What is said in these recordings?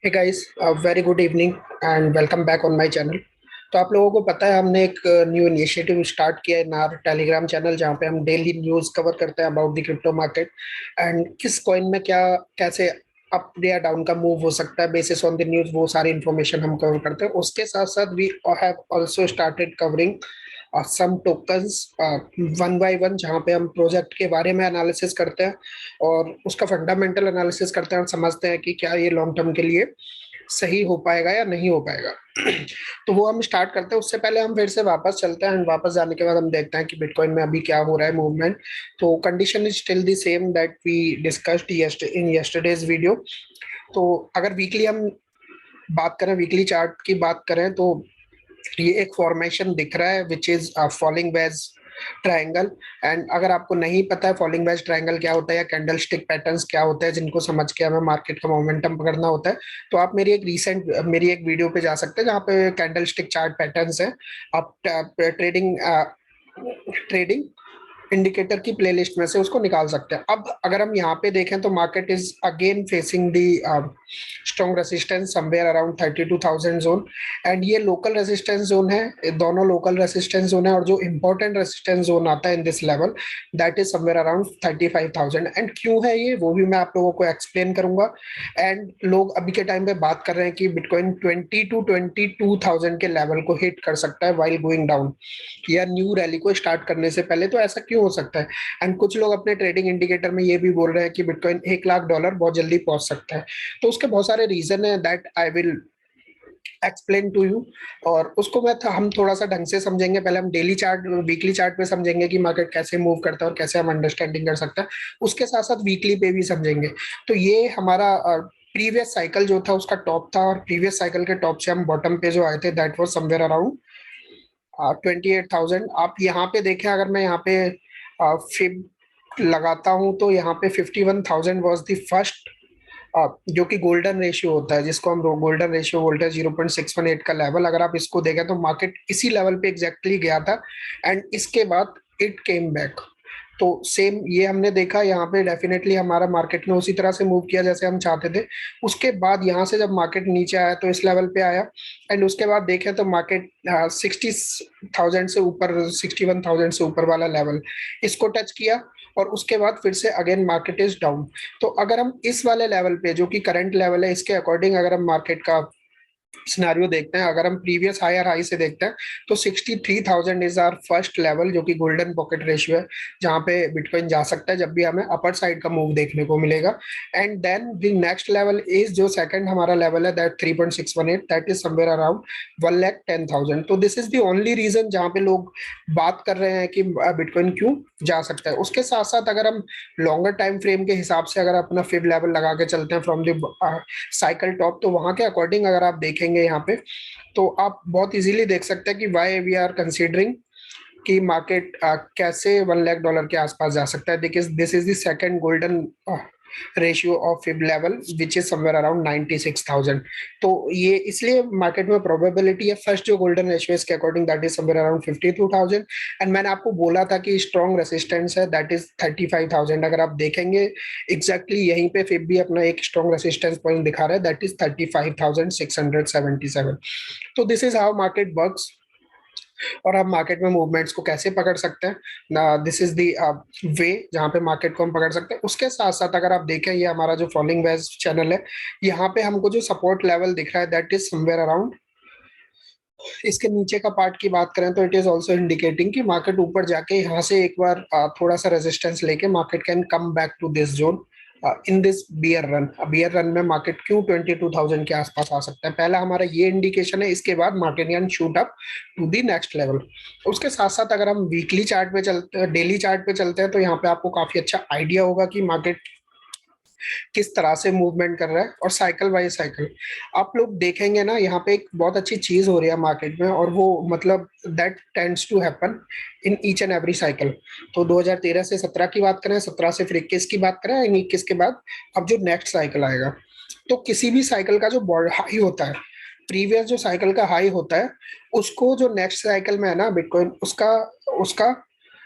Hey guys, very good evening and welcome back on my channel. तो आप लोगों को पता है हमने एक न्यू इनिशिएटिव स्टार्ट किया है इन आवर टेलीग्राम चैनल, जहाँ पे हम डेली न्यूज़ कवर करते हैं about the crypto market and किस कॉइन में क्या कैसे अप या डाउन का मूव हो सकता है बेसिस ऑन द न्यूज़। वो सारी इन्फॉर्मेशन हम कवर करते हैं। उसके साथ साथ we have also started covering some tokens one by one, जहाँ पे हम प्रोजेक्ट के बारे में एनालिसिस करते हैं और उसका फंडामेंटल एनालिसिस करते हैं और समझते हैं कि क्या ये लॉन्ग टर्म के लिए सही हो पाएगा या नहीं हो पाएगा। तो वो हम स्टार्ट करते हैं। उससे पहले हम फिर से वापस चलते हैं एंड वापस जाने के बाद हम देखते हैं कि बिटकॉइन में अभी क्या हो रहा है मूवमेंट। तो condition is still the same that we discussed in yesterday's video. तो अगर वीकली हम बात करें, वीकली चार्ट की बात करें, तो ये एक फॉर्मेशन दिख रहा है which is falling veg triangle. And अगर आपको नहीं पता है फॉलिंग वेज ट्रायंगल क्या होता है या कैंडल स्टिक पैटर्न्स क्या होते हैं, जिनको समझ के हमें मार्केट का मोमेंटम पकड़ना होता है, तो आप मेरी एक वीडियो पे जा सकते हैं जहाँ पे कैंडल स्टिक चार्ट पैटर्न्स है। आप ट्रेडिंग ट्रेडिंग इंडिकेटर की प्लेलिस्ट में से उसको निकाल सकते हैं। अब अगर हम यहाँ पे देखें तो market is again facing the strong resistance somewhere around 32,000 zone. And ये लोकल रेसिस्टेंस जोन है, ये दोनों लोकल रेसिस्टेंस जोन है। और जो इंपॉर्टेंट रेसिस्टेंस जोन आता है in this level, that is somewhere around 35,000। And क्यों है ये, वो भी मैं आप लोगों को एक्सप्लेन करूंगा। एंड लोग अभी के टाइम पे बात कर रहे हैं कि बिटकॉइन 20 to 22,000 के लेवल को हिट कर सकता है वाइल गोइंग डाउन, या न्यू रैली को स्टार्ट करने से पहले। तो ऐसा क्यों हो सकता है? एंड कुछ लोग अपने ट्रेडिंग इंडिकेटर में ये भी बोल रहे हैं कि बिटकॉइन $1 लाख बहुत जल्दी पहुंच सकता है। तो उसके बहुत सारे रीजन है that I will explain to you. और उसको हम थोड़ा सा ढंग से समझेंगे। पहले हम डेली चार्ट, वीकली चार्ट पे समझेंगे कि मार्केट कैसे मूव करता है और कैसे हम अंडरस्टैंडिंग कर सकते हैं। उसके साथ साथ वीकली पे भी समझेंगे। तो ये हमारा प्रीवियस साइकिल जो था उसका टॉप था, और प्रीवियस साइकिल के टॉप से हम बॉटम पे जो आए थे दैट वाज समवेयर अराउंड 28,000। आप यहाँ पे देखें, अगर मैं यहाँ पे फिब लगाता हूँ तो यहाँ पे 51,000 वॉज द फर्स्ट, जो कि गोल्डन रेशियो होता है, जिसको हम गोल्डन रेशियो बोलते हैं, 0.618 का लेवल। अगर आप इसको देखें तो मार्केट इसी लेवल पे एग्जैक्टली गया था एंड इसके बाद इट केम बैक। तो सेम ये हमने देखा यहाँ पे, डेफिनेटली हमारा मार्केट ने उसी तरह से मूव किया जैसे हम चाहते थे। उसके बाद यहाँ से जब मार्केट नीचे आया तो इस लेवल पे आया। एंड उसके बाद देखें तो मार्केट 60,000 से ऊपर, 61,000 से ऊपर वाला लेवल इसको टच किया, और उसके बाद फिर से अगेन मार्केट इज डाउन। तो अगर हम इस वाले लेवल पे, जो कि करंट लेवल है, इसके अकॉर्डिंग अगर हम मार्केट का सिनारियो देखते हैं, अगर हम प्रीवियस हायर हाई से देखते हैं, तो 63,000 इज आवर फर्स्ट लेवल, जो कि गोल्डन पॉकेट रेशियो है, जहां पे बिटकॉइन जा सकता है जब भी हमें अपर साइड का मूव देखने को मिलेगा। And then the next level is, जो सेकंड हमारा लेवल है, that 3.618, that is somewhere around 1,10,000। तो this is the only reason जहां पे लोग बात कर रहे हैं कि बिटकॉइन क्यों जा सकता है। उसके साथ साथ अगर हम लॉन्गर टाइम फ्रेम के हिसाब से अगर अपना फिब लेवल लगा के चलते हैं फ्रॉम द साइकिल टॉप, तो वहां के अकॉर्डिंग अगर आप देखेंगे यहाँ पे, तो आप बहुत इजीली देख सकते हैं कि वाई वी आर कंसीडरिंग कि मार्केट कैसे $1 लाख के आसपास जा सकता है। Because this is the second golden ratio of fib level which is somewhere around 96,000। तो ये इसलिए मार्केट में प्रोबेबिलिटी है। फर्स्ट जो गोल्डन रेशियो इसके according that is somewhere around 52,000। And मैंने आपको बोला था कि स्ट्रॉन्ग रेसिस्टेंस है, दैट इज 35,000। अगर आप देखेंगे एग्जैक्टली यहीं पे फिर भी अपना एक स्ट्रॉन्ग रेसिस्टेंस पॉइंट दिखा रहा है, दैट इज 35,677। तो this is how market works, और हम मार्केट में मूवमेंट्स को कैसे पकड़ सकते हैं ना, दिस इज दी वे जहाँ पे मार्केट को हम पकड़ सकते हैं। उसके साथ साथ अगर आप देखें, ये हमारा जो फॉलोइंग वेज चैनल है, यहाँ पे हमको जो सपोर्ट लेवल दिख रहा है दैट इज समवेयर अराउंड, इसके नीचे का पार्ट की बात करें तो इट इज ऑल्सो इंडिकेटिंग कि मार्केट ऊपर जाके यहाँ से एक बार थोड़ा सा रेजिस्टेंस लेके market can come back to this zone in this bear run में मार्केट क्यों 22,000 के आसपास आ सकता है। पहला हमारा ये इंडिकेशन है, इसके बाद market can shoot up to the next level. उसके साथ साथ अगर हम वीकली चार्ट पे चलते हैं, डेली चार्ट पे चलते हैं, तो यहाँ पे आपको काफी अच्छा आइडिया होगा कि मार्केट किस तरह से मूवमेंट कर रहा है। और साइकिल बाय साइकिल आप लोग देखेंगे ना, यहाँ पे एक बहुत अच्छी चीज हो रही है मार्केट में, और वो मतलब that tends to happen in each and every cycle. तो 2013 से 17 की बात करें, 17 से फिर 21 की बात करें, 21 के बाद अब जो नेक्स्ट साइकिल आएगा, तो किसी भी साइकिल का जो हाई होता है, प्रीवियस जो साइकिल का हाई होता है, उसको जो नेक्स्ट साइकिल में है ना बिटकॉइन, उसका उसका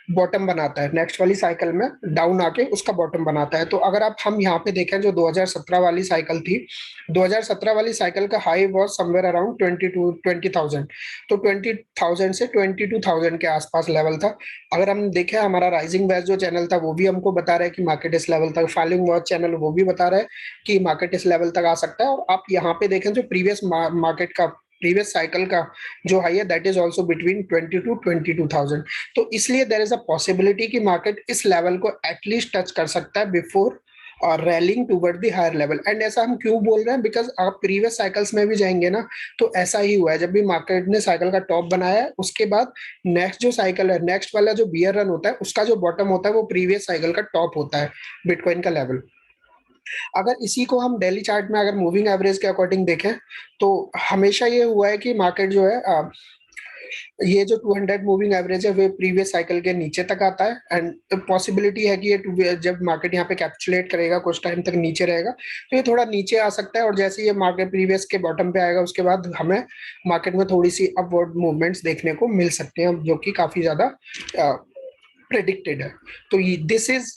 बॉटम बनाता है, नेक्स्ट वाली साइकिल में डाउन आके उसका बॉटम बनाता है। तो अगर आप हम यहाँ पे देखें जो 2017 वाली साइकिल थी, 2017 वाली साइकिल का हाई वाज समवेयर अराउंड 20,000। तो 20,000 से 22,000 के आसपास लेवल था। अगर हम देखें हमारा राइजिंग वेज जो चैनल था वो भी हमको बता रहा है कि मार्केट इस लेवल तक, फॉलिंग वॉच चैनल वो भी बता रहा है कि मार्केट इस लेवल तक आ सकता है। और आप यहाँ पे देखें जो प्रीवियस मार्केट का प्रीवियस साइकिल का जो हाई है that is also between 20 to 22,000। तो इसलिए देयर इज अ पॉसिबिलिटी कि मार्केट इस लेवल को एटलीस्ट टच कर सकता है बिफोर और rallying toward the higher level. And ऐसा हम क्यों बोल रहे हैं, बिकॉज आप प्रीवियस साइकिल्स में भी जाएंगे ना तो ऐसा ही हुआ है। जब भी मार्केट ने साइकिल का टॉप बनाया है उसके बाद नेक्स्ट जो साइकिल है, नेक्स्ट वाला जो बियर रन होता है उसका जो बॉटम होता है वो प्रीवियस साइकिल का टॉप होता है, बिटकॉइन का लेवल। अगर इसी को हम डेली चार्ट में अगर मूविंग एवरेज के अकॉर्डिंग देखें तो हमेशा ये हुआ है कि मार्केट जो है ये जो 200 मूविंग एवरेज है वो प्रीवियस साइकिल के नीचे तक आता है। एंड पॉसिबिलिटी है कि ये जब मार्केट यहाँ पे कैप्चुलेट करेगा कुछ टाइम तक नीचे रहेगा तो ये थोड़ा नीचे आ सकता है। और जैसे ये मार्केट प्रीवियस के बॉटम पे आएगा उसके बाद हमें मार्केट में थोड़ी सी अपवर्ड मूवमेंट्स देखने को मिल सकते हैं जो कि काफी ज्यादा प्रेडिक्टेड है। तो this is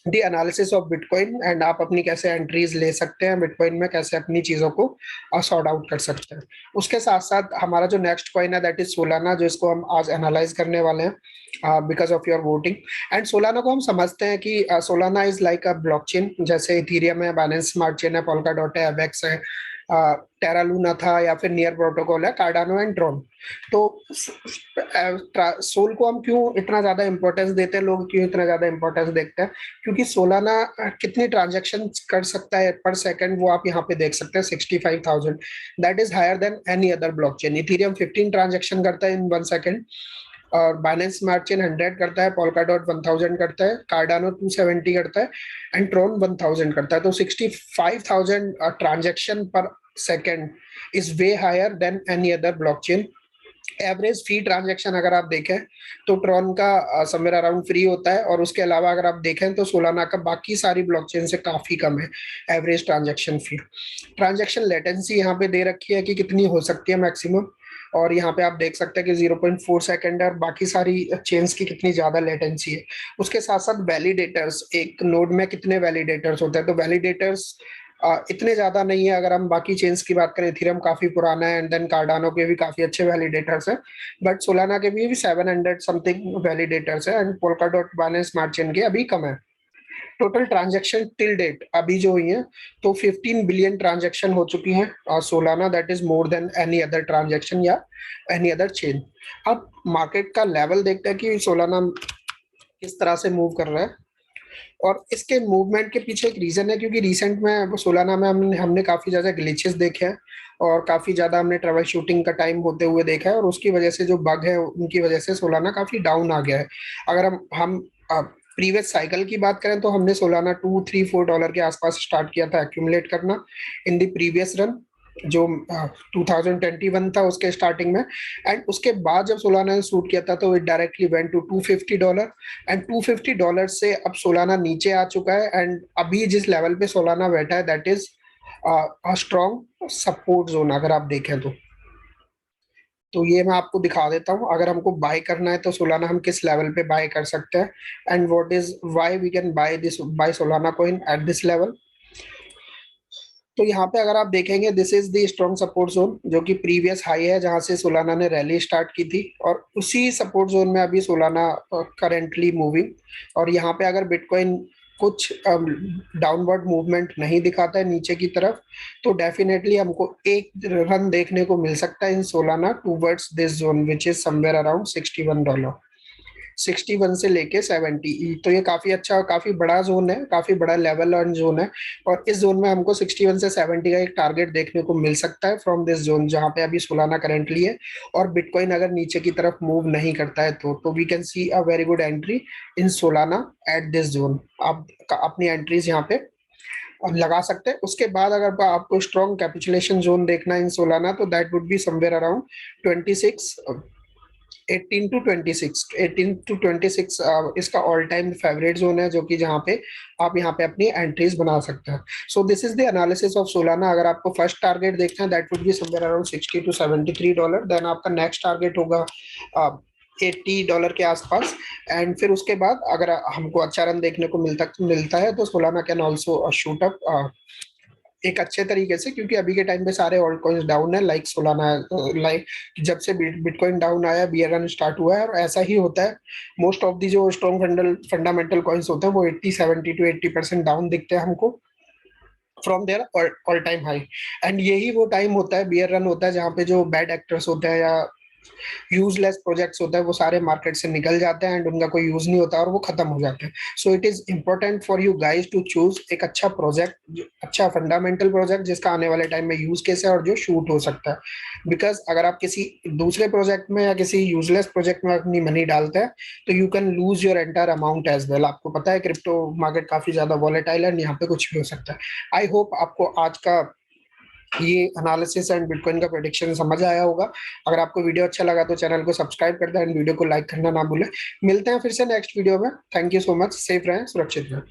the analysis of bitcoin. And आप अपनी कैसे एंट्रीज ले सकते हैं बिटकॉइन में, कैसे अपनी चीजों को सॉर्ट आउट कर सकते हैं। उसके साथ साथ हमारा जो नेक्स्ट कॉइन है दैट इज सोलाना, जो इसको हम आज एनालाइज करने वाले हैं because of your voting. And Solana को हम समझते हैं कि Solana is like a blockchain, जैसे इथीरियम है, बाइनेंस स्मार्ट चेन है, पोल्का डॉट है, एवेक्स है, टेरा लूना था, या फिर नियर प्रोटोकॉल है, कार्डानो एंड ट्रॉन। तो सोल को हम क्यों इतना ज्यादा इंपॉर्टेंस देते हैं, लोग क्यों इतना ज्यादा इंपॉर्टेंस देखते हैं, क्योंकि सोलाना कितनी ट्रांजेक्शन कर सकता है पर सेकंड वो आप यहाँ पे देख सकते हैं 65,000। That is higher than any other blockchain. Ethereum 15 transaction करता है इन 1 सेकंड, और बाइनेंस स्मार्ट चेन 100 करता है, पोल्का डॉट 1000 करता है, कार्डानो 270 करता है, एंड ट्रॉन 1000 करता है। तो 65,000 transaction per second is way higher than any other blockchain. Average fee transaction अगर आप देखें तो ट्रॉन का समवेयर अराउंड फ्री होता है, और उसके अलावा अगर आप देखें तो सोलाना का बाकी सारी ब्लॉकचेन से काफी कम है एवरेज ट्रांजैक्शन फी। ट्रांजैक्शन लेटेंसी यहाँ पे दे रखी है कि कितनी हो सकती है मैक्सिमम, और यहाँ पे आप देख सकते हैं कि 0.4 सेकंड है, और बाकी सारी चेन्स की कितनी ज्यादा लेटेंसी है। उसके साथ साथ वैलिडेटर्स, एक नोड में कितने वैलिडेटर्स होते हैं, तो वैलिडेटर्स इतने ज्यादा नहीं है। अगर हम बाकी चेन्स की बात करें, इथेरियम काफी पुराना है, एंड देन कार्डानो के भी काफी अच्छे वैलिडेटर्स हैं, बट सोलाना के भी 700 समथिंग वैलिडेटर्स है, and polka dot Binance smart chain के अभी कम है। टोटल ट्रांजैक्शन टिल डेट अभी जो हुई है तो 15 बिलियन ट्रांजैक्शन हो चुकी हैं Solana, that is more than any other transaction या एनी अदर चेन। अब मार्केट का लेवल देखते हैं कि सोलाना किस तरह से मूव कर रहा है, और इसके मूवमेंट के पीछे एक रीजन है, क्योंकि रिसेंट में सोलाना में हमने काफी ज्यादा ग्लिचेस देखे हैं, और काफी ज्यादा हमने ट्रबल शूटिंग का टाइम होते हुए देखा है, और उसकी वजह से जो बग है उनकी वजह से सोलाना काफी डाउन आ गया है। अगर हम प्रीवियस साइकिल की बात करें तो हमने सोलाना $2-3-4 के आसपास स्टार्ट किया था एक्यूमुलेट करना इन द प्रीवियस रन, जो 2021 था उसके स्टार्टिंग में। एंड उसके बाद जब सोलाना ने शूट किया था तो it directly went to $250, and $250 से अब सोलाना नीचे आ चुका है। एंड अभी जिस लेवल पे सोलाना बैठा है that is strong support zone अगर आप देखें तो ये मैं आपको दिखा देता हूँ। अगर हमको बाय करना है तो सोलाना हम किस लेवल पे बाय कर सकते हैं, and what is why we can buy Solana coin at this level. तो यहाँ पे अगर आप देखेंगे this is the strong support zone, जो कि प्रीवियस हाई है जहां से सोलाना ने रैली स्टार्ट की थी, और उसी सपोर्ट जोन में अभी सोलाना करेंटली मूविंग। और यहाँ पे अगर बिटकॉइन कुछ डाउनवर्ड मूवमेंट नहीं दिखाता है नीचे की तरफ तो डेफिनेटली हमको एक रन देखने को मिल सकता है in Solana towards this zone which is somewhere around $61, 61 से लेके 70। तो ये काफी अच्छा, काफी बड़ा जोन है, काफी बड़ा लेवल और जोन है, और इस जोन में हमको 61 से 70 का एक टारगेट देखने को मिल सकता है फ्रॉम दिस जोन जहां पे अभी सोलाना करेंटली है। और बिटकॉइन अगर नीचे की तरफ मूव नहीं करता है तो we can see a very good entry in Solana at this zone. आप अपनी एंट्रीज यहाँ पे लगा सकते हैं। उसके बाद अगर आपको स्ट्रॉन्ग कैपिचुलेशन जोन देखना है इन सोलाना तो that would be somewhere around 26, 18 to 26 इसका ऑल टाइम फेवरेट जोन है, जो कि जहाँ पे आप यहाँ पे अपनी एंट्रीज बना सकते हैं। So this is the analysis of Solana. अगर आपको फर्स्ट टारगेट देखना है that would be somewhere around $60 to $73, then आपका नेक्स्ट टारगेट होगा $80 के आसपास। एंड फिर उसके बाद अगर हमको अच्छा रन देखने को मिलता है तो Solana can also shoot up एक अच्छे तरीके से, क्योंकि अभी के टाइम पे सारे ऑल्ट कॉइन्स डाउन है, लाइक सोलाना, लाइक जब से बिटकॉइन डाउन आया बियर रन स्टार्ट हुआ है, और ऐसा ही होता है। मोस्ट ऑफ दी जो स्ट्रॉन्ग फंडामेंटल कॉइन्स होते हैं वो 80 70 to 80% डाउन दिखते हैं हमको from their all time high. And यही वो टाइम होता है, बियर रन होता है, जहाँ पे जो बैड एक्टर्स होते हैं या यूजलेस प्रोजेक्ट्स होते हैं वो सारे मार्केट से निकल जाते हैं एंड उनका कोई यूज नहीं होता और वो खत्म हो जाते हैं। So it is important for you guys to choose एक अच्छा प्रोजेक्ट, अच्छा फंडामेंटल प्रोजेक्ट जिसका आने वाले टाइम में यूज केस है और जो शूट हो सकता है। बिकॉज अगर आप किसी दूसरे प्रोजेक्ट में या किसी यूजलेस प्रोजेक्ट में अपनी मनी डालते हैं तो you can lose your entire amount as well. आपको पता है क्रिप्टो मार्केट काफी ज्यादा वॉलेटाइल है, यहाँ पे कुछ भी हो सकता है। आई होप आपको आज का ये एनालिसिस एंड बिटकॉइन का प्रेडिक्शन समझ आया होगा। अगर आपको वीडियो अच्छा लगा तो चैनल को सब्सक्राइब कर दें एंड वीडियो को लाइक करना ना भूलें। मिलते हैं फिर से नेक्स्ट वीडियो में। Thank you so much. Safe रहें, सुरक्षित रहें।